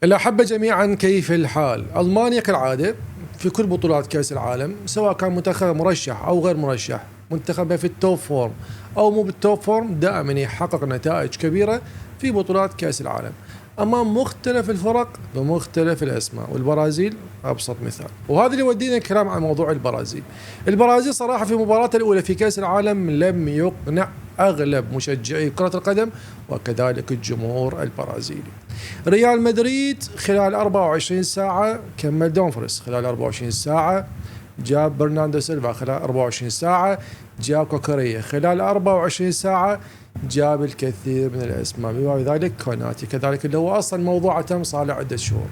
الأحبة جميعا، كيف الحال؟ ألمانيا كالعادة في كل بطولات كأس العالم، سواء كان منتخب مرشح أو غير مرشح، منتخبه في التوب فورم أو مو بالتوب فورم، دائما يحقق نتائج كبيرة في بطولات كأس العالم أمام مختلف الفرق بمختلف الأسماء، والبرازيل أبسط مثال. وهذا اللي يودينا الكلام عن موضوع البرازيل. البرازيل صراحة في مباراته الأولى في كأس العالم لم يقنع أغلب مشجعي كرة القدم وكذلك الجمهور البرازيلي. ريال مدريد خلال 24 ساعة كمل دومفريس، خلال 24 ساعة جاب برناردو سيلفا، خلال 24 ساعة جاب كوكوريا، خلال 24 ساعة جاب الكثير من الأسماء، بما ذلك كوناتي كذلك اللي هو أصلا موضوع تم صار له عدة شهور.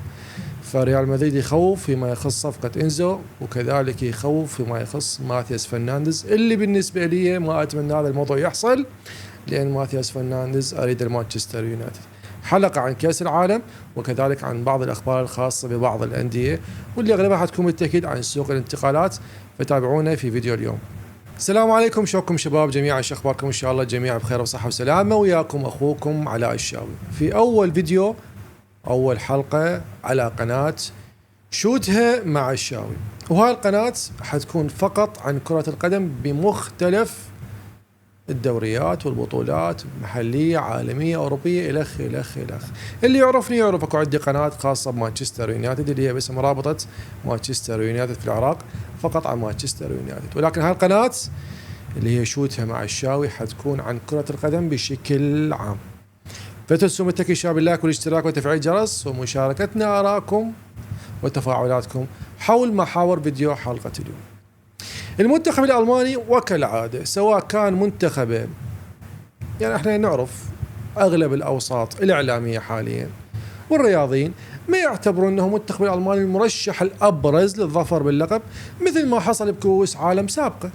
فريال مدريد يخوف فيما يخص صفقة إنزو، وكذلك يخوف فيما يخص ماثياس فرنانديز، اللي بالنسبة لي ما أتمنى هذا الموضوع يحصل، لأن ماثياس فرنانديز أريد المانشستر يونايتد. حلقة عن كأس العالم وكذلك عن بعض الأخبار الخاصة ببعض الأندية، واللي أغلبها حتكون بالتأكيد عن سوق الانتقالات، فتابعونا في فيديو اليوم. السلام عليكم، شلونكم شباب جميعا؟ شو اخباركم؟ ان شاء الله جميعا بخير وصحة وسلامة. وياكم اخوكم علاء الشاوي في اول فيديو، اول حلقة على قناة شوتها مع الشاوي. وهاي القناة حتكون فقط عن كرة القدم بمختلف الدوريات والبطولات، محلية عالمية أوروبية إلخ إلخ إلخ. اللي يعرفني يعرف أكو عندي قناة خاصة بمانشستر يونايتد اللي هي باسم رابطة مانشستر يونايتد في العراق، فقط عن مانشستر يونايتد. ولكن هاي القناة اللي هي شوتها مع الشاوي حتكون عن كرة القدم بشكل عام. فتنسوا من التكيشة باللايك والاشتراك وتفعيل الجرس ومشاركتنا آراءكم وتفاعلاتكم حول محاور فيديو حلقة اليوم. المنتخب الألماني وكالعادة سواء كان منتخبه، يعني احنا نعرف أغلب الأوساط الإعلامية حاليا والرياضيين ما يعتبرون أنه المنتخب الألماني المرشح الأبرز للظفر باللقب، مثل ما حصل بكؤوس عالم سابقة.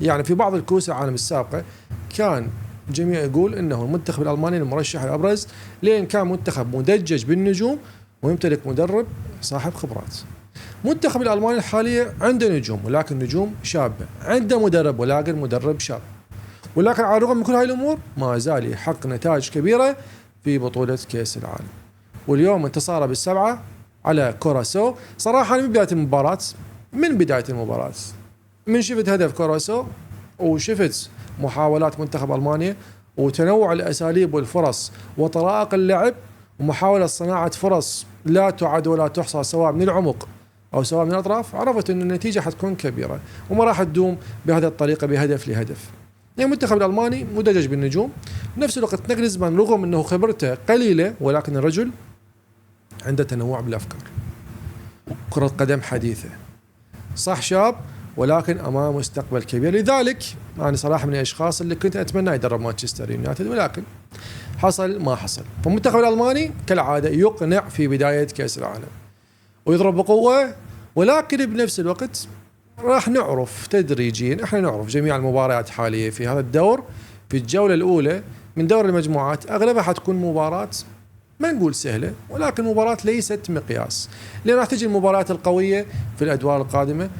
يعني في بعض الكؤوس العالم السابقة كان الجميع يقول أنه المنتخب الألماني المرشح الأبرز، لأن كان منتخب مدجج بالنجوم ويمتلك مدرب صاحب خبرات. منتخب الألماني الحالي عنده نجوم، ولكن نجوم شابة، عنده مدرب ولكن مدرب شاب، ولكن على الرغم من كل هاي الأمور ما زال يحقق نتائج كبيرة في بطولة كأس العالم. واليوم انتصاره بالسبعة على كوراسو. صراحة من بداية المباراة من شفت هدف كوراسو وشفت محاولات منتخب ألمانيا وتنوع الأساليب والفرص وطرائق اللعب ومحاولة صناعة فرص لا تعد ولا تحصى سواء من العمق أو سواء من الأطراف، عرفت أن النتيجة حتكون كبيرة وما راح تدوم بهذه الطريقة بهدف لهدف. يعني المنتخب الألماني مدجج بالنجوم، بنفس الوقت نجلزمان رغم أنه خبرته قليلة ولكن الرجل عنده تنوع بالأفكار. كرة قدم حديثة، صح شاب ولكن أمام مستقبل كبير. لذلك أنا صراحة من الأشخاص اللي كنت أتمنى يدرب مانشستر يونايتد، ولكن حصل ما حصل. فالمنتخب الألماني كالعادة يقنع في بداية كأس العالم ويضرب بقوة، ولكن بنفس الوقت راح نعرف تدريجيا، احنا نعرف جميع المباريات حاليا في هذا الدور في الجولة الأولى من دور المجموعات أغلبها حتكون مباراة ما نقول سهلة، ولكن مباراة ليست مقياس، لأن راح تجي المباريات القوية في الأدوار القادمة،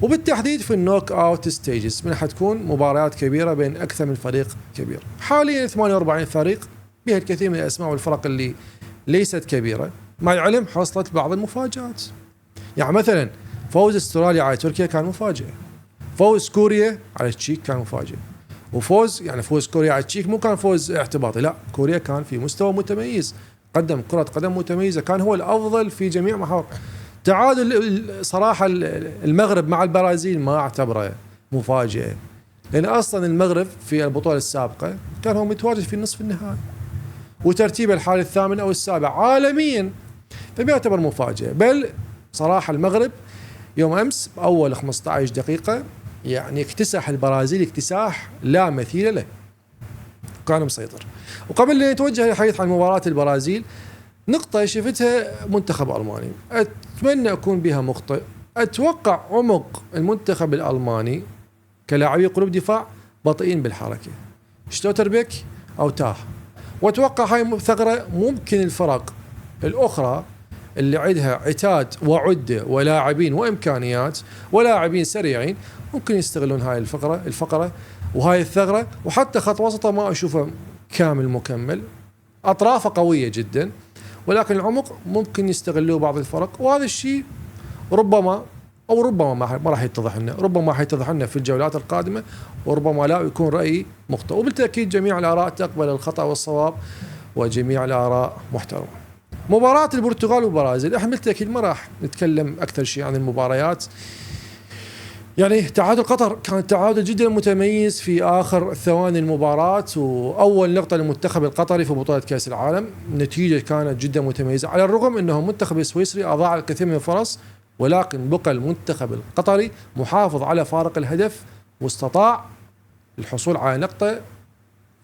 وبالتحديد في النوك أوت ستيجز من حتكون مباريات كبيرة بين أكثر من فريق كبير. حاليا 48 فريق بها الكثير من الأسماء والفرق اللي ليست كبيرة، مع العلم حصلت بعض المفاجآت. يعني مثلا فوز استراليا على تركيا كان مفاجئ، فوز كوريا على التشيك كان مفاجئ، وفوز فوز كوريا على التشيك مو كان فوز اعتباطي، لا، كوريا كان في مستوى متميز، قدم كرة قدم متميزة، كان هو الأفضل في جميع محاور. تعادل صراحة المغرب مع البرازيل ما اعتبره مفاجئة، لأن أصلا المغرب في البطولة السابقة كان هو متواجد في نصف النهائي وترتيبه الحالي الثامن أو السابع عالميا، فبيعتبر مفاجئة. بل صراحة المغرب يوم أمس بأول 15 دقيقة يعني اكتسح البرازيل اكتساح لا مثيل له، كان مسيطر. وقبل أن نتوجه للحديث عن مباراة البرازيل، نقطة شفتها منتخب ألماني أتمنى أكون بها مخطئ. أتوقع عمق المنتخب الألماني كلاعبي قلوب دفاع بطيئين بالحركة، شتوتربيك أو تاه، وأتوقع هاي ثغرة ممكن الفرق الأخرى اللي عندها عتاد وعدة ولاعبين وإمكانيات ولاعبين سريعين ممكن يستغلون هاي الفقرة وهاي الثغرة. وحتى خط وسطه ما أشوفه كامل مكمل، أطرافه قوية جدا، ولكن العمق ممكن يستغلوه بعض الفرق، وهذا الشيء ربما او ربما ما راح يتضح لنا، ربما راح يتضح لنا في الجولات القادمه، وربما لا يكون رايي مخطئ. وبالتاكيد جميع الاراء تقبل الخطا والصواب، وجميع الاراء محترمه. مباراه البرتغال والبرازيل، احنا بالتاكيد ما راح نتكلم اكثر شيء عن المباريات. يعني تعادل قطر كان تعادل جدا متميز في اخر ثواني المباراه، واول نقطه للمنتخب القطري في بطوله كاس العالم. النتيجه كانت جدا متميزه، على الرغم انه المنتخب السويسري اضاع الكثير من الفرص، ولكن بقى المنتخب القطري محافظ على فارق الهدف، واستطاع الحصول على نقطه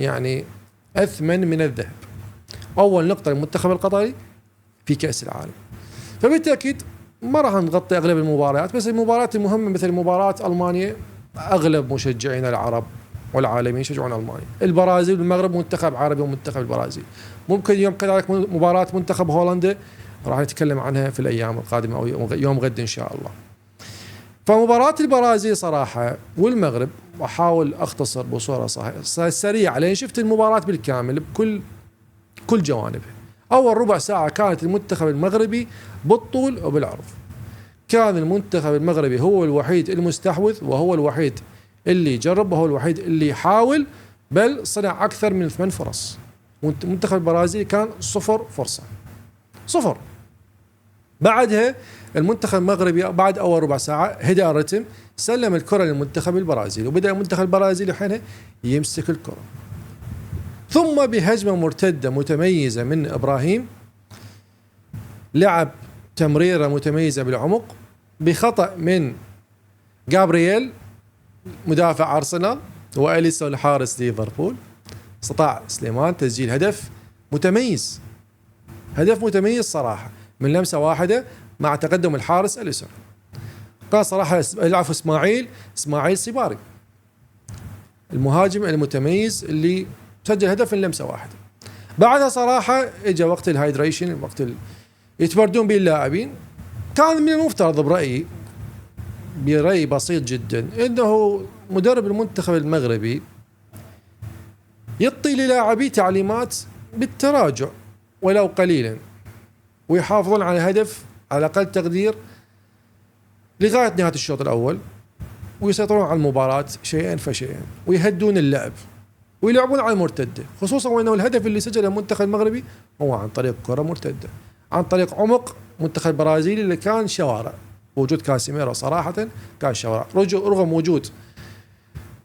يعني اثمن من الذهب. اول نقطه للمنتخب القطري في كاس العالم. فبالتاكيد ما راح نغطي اغلب المباريات، بس المباريات المهمه مثل مباراه المانيا اغلب مشجعين العرب والعالميين يشجعون المانيا. البرازيل والمغرب منتخب عربي ومنتخب البرازيل. ممكن يوم كذلك مباراه منتخب هولندا راح نتكلم عنها في الايام القادمه او يوم غد ان شاء الله. فمباراه البرازيل صراحه والمغرب احاول اختصر بصوره سريعه لان شفت المباراه بالكامل بكل جوانبها. اول ربع ساعه كانت المنتخب المغربي بالطول وبالعرض. كان المنتخب المغربي هو الوحيد المستحوذ، وهو الوحيد اللي جرب، وهو الوحيد اللي حاول، بل صنع اكثر من 8 فرص. المنتخب البرازيلي كان 0 فرصه، 0. بعدها المنتخب المغربي بعد اول ربع ساعه هدأ الرتم، سلم الكره للمنتخب البرازيلي، وبدا المنتخب البرازيلي حينها يمسك الكره، ثم بهجمه مرتده متميزه من ابراهيم، لعب تمريره متميزه بالعمق بخطا من جابرييل مدافع ارسنال واليسون حارس ليفربول. استطاع سليمان تسجيل هدف متميز، هدف متميز صراحه من لمسه واحده مع تقدم الحارس اليسون. كان صراحه يلعب اسماعيل سيباري المهاجم المتميز اللي سجل هدف من لمسه واحده. بعدها صراحه اجى وقت الهايدريشن، وقت يتبردون به اللاعبين. كان من المفترض برأي بسيط جدا انه مدرب المنتخب المغربي يعطي للاعبيه تعليمات بالتراجع ولو قليلا، ويحافظون على الهدف على اقل تقدير لغايه نهايه الشوط الاول، ويسيطرون على المباراه شيئا فشيئا، ويهدون اللعب، ويلعبون على المرتده، خصوصا وانه الهدف اللي سجله المنتخب المغربي هو عن طريق كره مرتده، عن طريق عمق منتخب البرازيلي اللي كان شوارع. وجود كاسيميرو صراحه كان شوارع، رغم وجود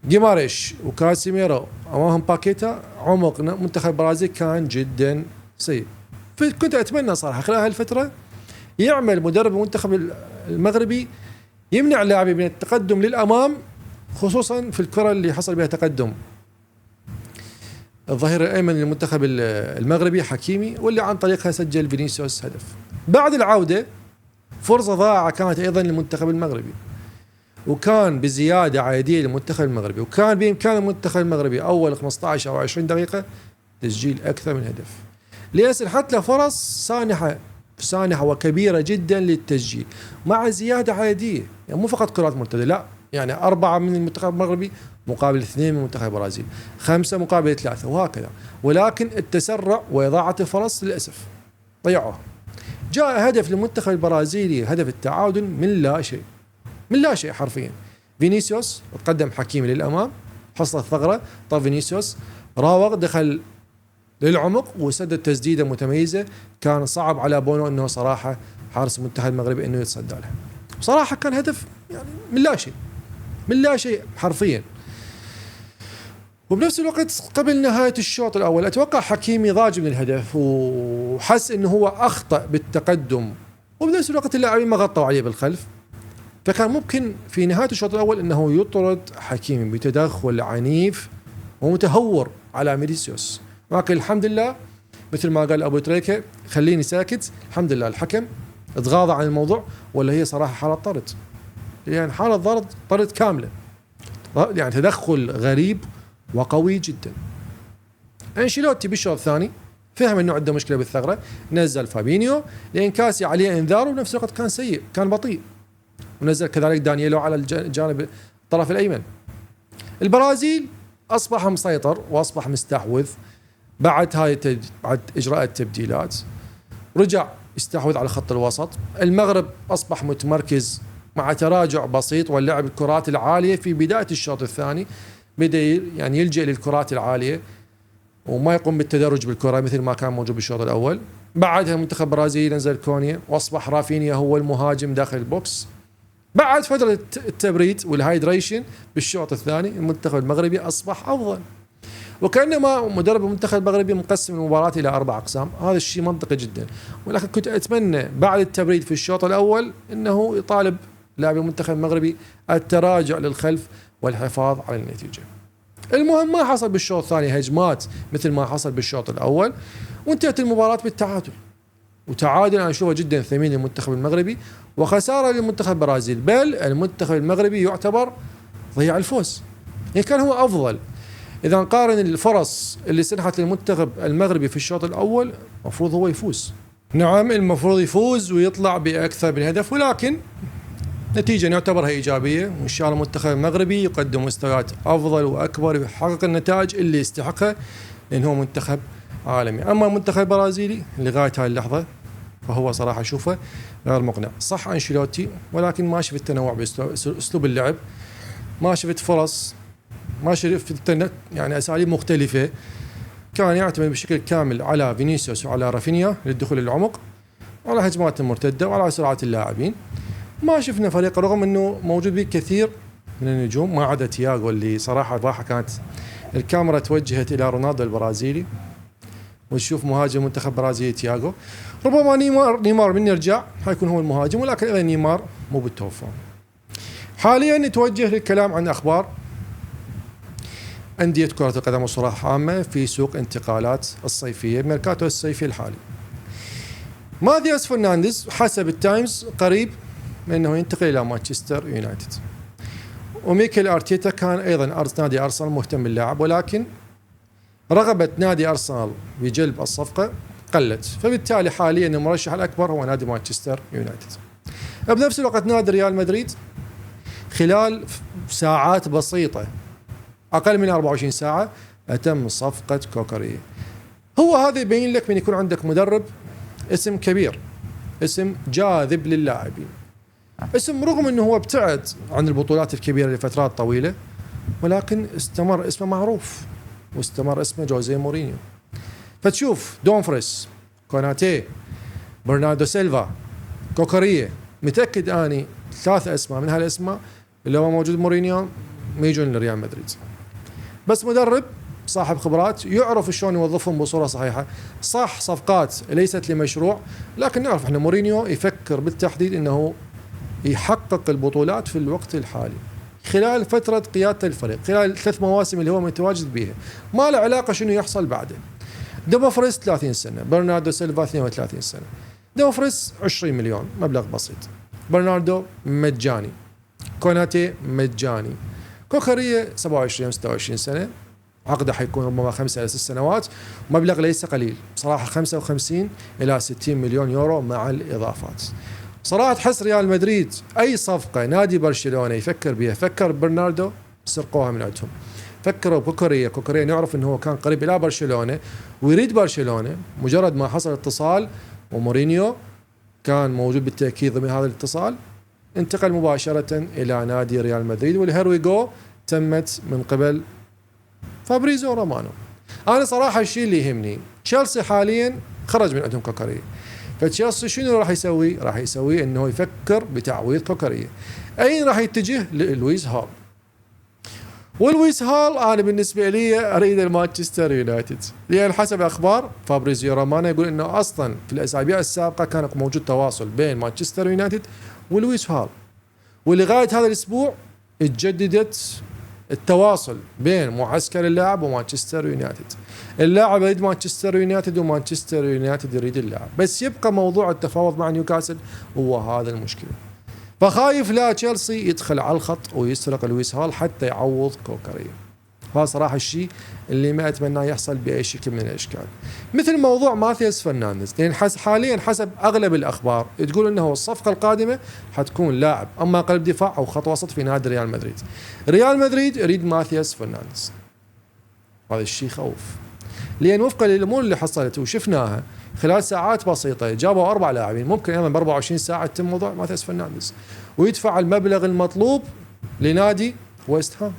جيماريش وكاسيميرو امامهم باكيتا، عمق منتخب البرازيل كان جدا سيء. فكنت اتمنى صراحه خلال هالفتره يعمل مدرب المنتخب المغربي يمنع لاعبي من التقدم للامام، خصوصا في الكره اللي حصل بها تقدم الظهير الايمن للمنتخب المغربي حكيمي، واللي عن طريقها سجل فينيسيوس هدف. بعد العوده فرصه ضائعه كانت ايضا للمنتخب المغربي، وكان بزياده عاديه للمنتخب المغربي، وكان بامكان المنتخب المغربي اول 15 او 20 دقيقه تسجيل اكثر من هدف، ليسنحت له فرص سانحه وكبيره جدا للتسجيل مع زياده عاديه. يعني مو فقط كرات مرتده، لا، يعني 4 من المنتخب المغربي مقابل 2 من منتخب البرازيل، 5 مقابل 3، وهكذا. ولكن التسرع واضاعه الفرص للاسف ضيعوها. جاء هدف للمنتخب البرازيلي، هدف التعادل من لا شيء حرفيا. فينيسيوس تقدم حكيمي للامام، حصل ثغره، طب فينيسيوس راوغ دخل للعمق وسدد تسديده متميزه، كان صعب على بونو انه صراحه حارس المنتخب المغربي انه يتصدى لها. بصراحه كان هدف يعني من لا شيء حرفيا. وبنفس الوقت قبل نهايه الشوط الاول اتوقع حكيمي ضاج من الهدف وحس انه هو اخطا بالتقدم، وبنفس الوقت اللاعبين ما غطوا عليه بالخلف، فكان ممكن في نهايه الشوط الاول انه يطرد حكيمي بتدخل عنيف ومتهور على فينيسيوس. ولكن الحمد لله مثل ما قال ابو تريكه خليني ساكت، الحمد لله الحكم اتغاضى عن الموضوع، ولا هي صراحه حاله طرد، يعني حاله طرد كامله، يعني تدخل غريب وقوي جدا. انشيلوتي بالشوط الثاني فهم انه عنده مشكله بالثغره، نزل فابينيو لان كاسي عليه انذار، وبنفس الوقت كان سيء، كان بطيء، ونزل كذلك دانييلو على الجانب الطرف الايمن. البرازيل اصبح مسيطر واصبح مستحوذ بعد اجراء التبديلات، رجع يستحوذ على خط الوسط. المغرب أصبح متمركز مع تراجع بسيط واللعب الكرات العالية في بداية الشوط الثاني، بدأ يعني يلجأ للكرات العالية وما يقوم بالتدرج بالكرة مثل ما كان موجود بالشوط الأول. بعدها المنتخب البرازيلي نزل كونيا وأصبح رافينيا هو المهاجم داخل البوكس. بعد فترة التبريد والهايدريشن بالشوط الثاني المنتخب المغربي أصبح أفضل، وكأنما مدرب المنتخب المغربي مقسم المباراة إلى 4 أقسام. هذا الشيء منطقي جدا، ولكن كنت أتمنى بعد التبريد في الشوط الأول أنه يطالب لاعبي المنتخب المغربي التراجع للخلف والحفاظ على النتيجة. المهم ما حصل بالشوط الثاني هجمات مثل ما حصل بالشوط الأول، وانتهت المباراة بالتعادل. وتعادل أنا أشوفه جدا ثمين للمنتخب المغربي وخسارة للمنتخب البرازيل، بل المنتخب المغربي يعتبر ضيع الفوز. يعني كان هو أفضل. إذا نقارن الفرص اللي سنحت للمنتخب المغربي في الشوط الأول المفروض هو يفوز. نعم المفروض يفوز ويطلع بأكثر من هدف، ولكن نتيجة نعتبرها إيجابية، وإن شاء الله المنتخب المغربي يقدم مستويات أفضل وأكبر ويحقق النتائج اللي يستحقها، لأنه هو منتخب عالمي. أما المنتخب البرازيلي لغاية هاي اللحظة فهو صراحة أشوفه غير مقنع. صح أنشيلوتي، ولكن ما شفت تنوع بأسلوب اللعب، ما شفت فرص، ما شفت يعني أساليب مختلفة. كان يعتمد بشكل كامل على فينيسيوس وعلى رافينيا للدخول للعمق، وعلى هجمات المرتدة وعلى سرعة اللاعبين. ما شفنا فريق رغم أنه موجود به كثير من النجوم ما عدا تياغو، اللي صراحة الراحة كانت الكاميرا توجهت إلى رونالدو البرازيلي ونشوف مهاجم منتخب برازيلي تياغو. ربما نيمار من يرجع حيكون هو المهاجم، ولكن أيضا نيمار مو بالتوب فورم. حاليا نتوجه للكلام عن أخبار أندية كرة القدم بصراحة عامة في سوق انتقالات الصيفية، ميركاتو الصيفي الحالي. ماثياس فرنانديز حسب التايمز قريب من أنه ينتقل إلى مانشستر يونايتد، وميكيل أرتيتا كان أيضا نادي أرسنال مهتم باللاعب، ولكن رغبة نادي أرسنال بجلب الصفقة قلت، فبالتالي حاليا المرشح الأكبر هو نادي مانشستر يونايتد. بنفس الوقت نادي ريال مدريد خلال ساعات بسيطة أقل من 24 ساعة أتم صفقة كوكاري. هو هذا يبين لك من يكون عندك مدرب اسم كبير، اسم جاذب للاعبين، اسم رغم أنه هو ابتعد عن البطولات الكبيرة لفترات طويلة، ولكن استمر اسمه معروف واستمر اسمه جوزيه مورينيو. فتشوف دومفريس، كوناتي، برناردو سيلفا، كوكاريه، متأكد أني 3 أسماء من هالأسماء اللي هو موجود مورينيو ما يجون لريال مدريد. بس مدرب صاحب خبرات يعرف شلون يوظفهم بصورة صحيحة. صح صفقات ليست لمشروع، لكن نعرف احنا مورينيو يفكر بالتحديد انه يحقق البطولات في الوقت الحالي خلال فترة قيادة الفريق، خلال 3 مواسم اللي هو متواجد بها، ما له علاقة شنو يحصل بعده. دومفريس 30 سنة، برناردو سيلفا 32 سنة. دومفريس 20 مليون مبلغ بسيط، برناردو مجاني، كوناتي مجاني، كوكاريه 27 26 سنة، عقده حيكون ربما 5 إلى 6 سنوات، مبلغ ليس قليل صراحة، 55 إلى 60 مليون يورو مع الإضافات. صراحة تحس ريال مدريد أي صفقة نادي برشلونة يفكر بها، فكر برناردو سرقوها من عندهم، فكروا بكوكاريه. كوكاريه نعرف أنه كان قريب إلى برشلونة ويريد برشلونة، مجرد ما حصل اتصال ومورينيو كان موجود بالتأكيد ضمن هذا الاتصال انتقل مباشرة إلى نادي ريال مدريد، والهيرويغو تمت من قبل فابريزو رومانو. أنا صراحة الشيء اللي يهمني تشيلسي حاليا خرج من عندهم كوكاريه، فتشيلسي شنو راح يسوي؟ راح يسوي انه يفكر بتعويض كوكاريه. اين راح يتجه؟ للويس هال. واللويس هال انا بالنسبه لي اريد المانشستر يونايتد، لان حسب اخبار فابريزيو رومانو يقول انه اصلا في الاسابيع السابقه كان موجود تواصل بين مانشستر يونايتد ولويس هال، ولغايه هذا الاسبوع اتجددت التواصل بين معسكر اللاعب ومانشستر يونايتد. اللاعب يريد مانشستر يونايتد ومانشستر يونايتد يريد اللاعب، بس يبقى موضوع التفاوض مع نيوكاسل هو هذا المشكلة. فخايف لا تشيلسي يدخل على الخط ويسرق لويس هال حتى يعوض كوكاريه. هذا صراحة الشيء اللي ما أتمناه يحصل بأي شكل من الأشكال. مثل موضوع ماثياس فرنانديز، لأن حاليا حسب أغلب الأخبار تقول أنه الصفقة القادمة حتكون لاعب أما قلب دفاع أو خط وسط في نادي ريال مدريد. ريال مدريد يريد ماثياس فرنانديز، هذا الشيء خوف. لان وفقا للامور اللي حصلت وشفناها خلال ساعات بسيطه جابوا 4 لاعبين، ممكن ايضا ب 24 ساعه يتم موضوع ماثياس فرنانديز ويدفع المبلغ المطلوب لنادي ويست هام.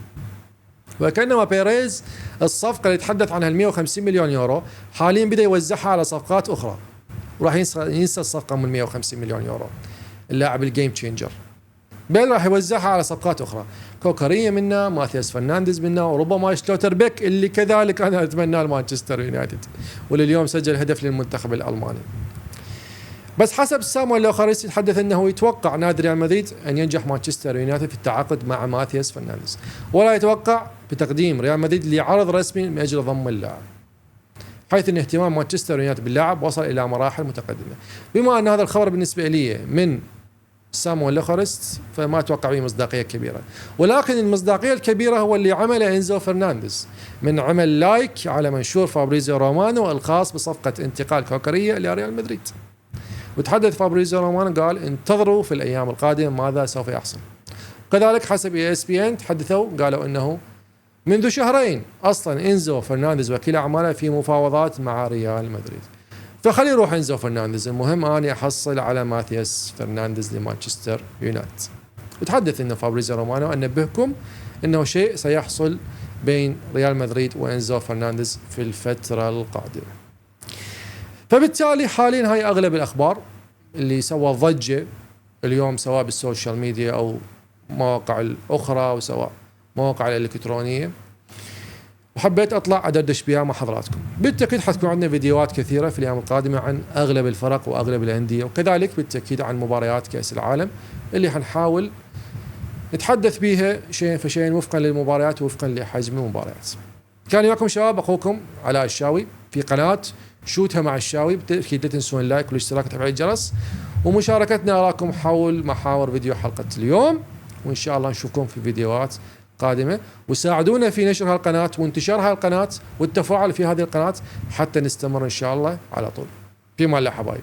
وكانما بيريز الصفقه اللي تحدث عنها ال 150 مليون يورو حاليا بدا يوزعها على صفقات اخرى، وراح ينسى الصفقه من 150 مليون يورو اللاعب الجيم تشينجر، بل راح يوزعها على صفقات اخرى، كوكاريا منا، ماثياس فرنانديز منا، وربما شلوتر بيك اللي كذلك انا اتمناه لمانشستر يونايتد واللي اليوم سجل هدف للمنتخب الالماني. بس حسب سامويل لوخاريس يتحدث انه يتوقع نادي ريال مدريد ان ينجح مانشستر يونايتد في التعاقد مع ماثياس فرنانديز، ولا يتوقع بتقديم ريال مدريد لعرض رسمي من اجل ضم اللاعب، حيث ان اهتمام مانشستر يونايتد باللاعب وصل الى مراحل متقدمه. بما ان هذا الخبر بالنسبه لي من سامويل لوخاريس فما اتوقع به مصداقيه كبيره، ولكن المصداقيه الكبيره هو اللي عمله انزو فرنانديز من عمل لايك على منشور فابريزيو رومانو الخاص بصفقه انتقال كوكاريا الى ريال مدريد. وتحدث فابريزيو رومانو قال انتظروا في الايام القادمه ماذا سوف يحصل. كذلك حسب ESPN تحدثوا قالوا انه منذ شهرين اصلا انزو فرنانديز وكيل اعماله في مفاوضات مع ريال مدريد، فخلي يروح انزو فرنانديز، المهم اني احصل على ماثياس فرنانديز لمانشستر يونايتد. وتحدث انه فابريزيو رومانو انبهكم انه شيء سيحصل بين ريال مدريد وانزو فرنانديز في الفتره القادمه. فبالتالي حاليا هاي اغلب الاخبار اللي سوى ضجه اليوم سواء بالسوشيال ميديا او مواقع الاخرى وسواء مواقع الالكترونيه، وحبيت اطلع ادردش بها مع حضراتكم. بالتاكيد حتكون عندنا فيديوهات كثيره في الايام القادمه عن اغلب الفرق واغلب الانديه، وكذلك بالتاكيد عن مباريات كاس العالم اللي حنحاول نتحدث بها شيء فشيء وفقا للمباريات ووفقا لحجم المباريات. كان وياكم شباب اخوكم علاء الشاوي في قناه شوتها مع الشاوي. بالتاكيد لا تنسون اللايك والاشتراك وتفعيل الجرس ومشاركتنا اراكم حول محاور فيديو حلقه اليوم، وان شاء الله نشوفكم في فيديوهات قادمه، وساعدونا في نشر هالقناه وانتشار هالقناه والتفاعل في هذه القناه حتى نستمر ان شاء الله على طول. في امان الله حبايب.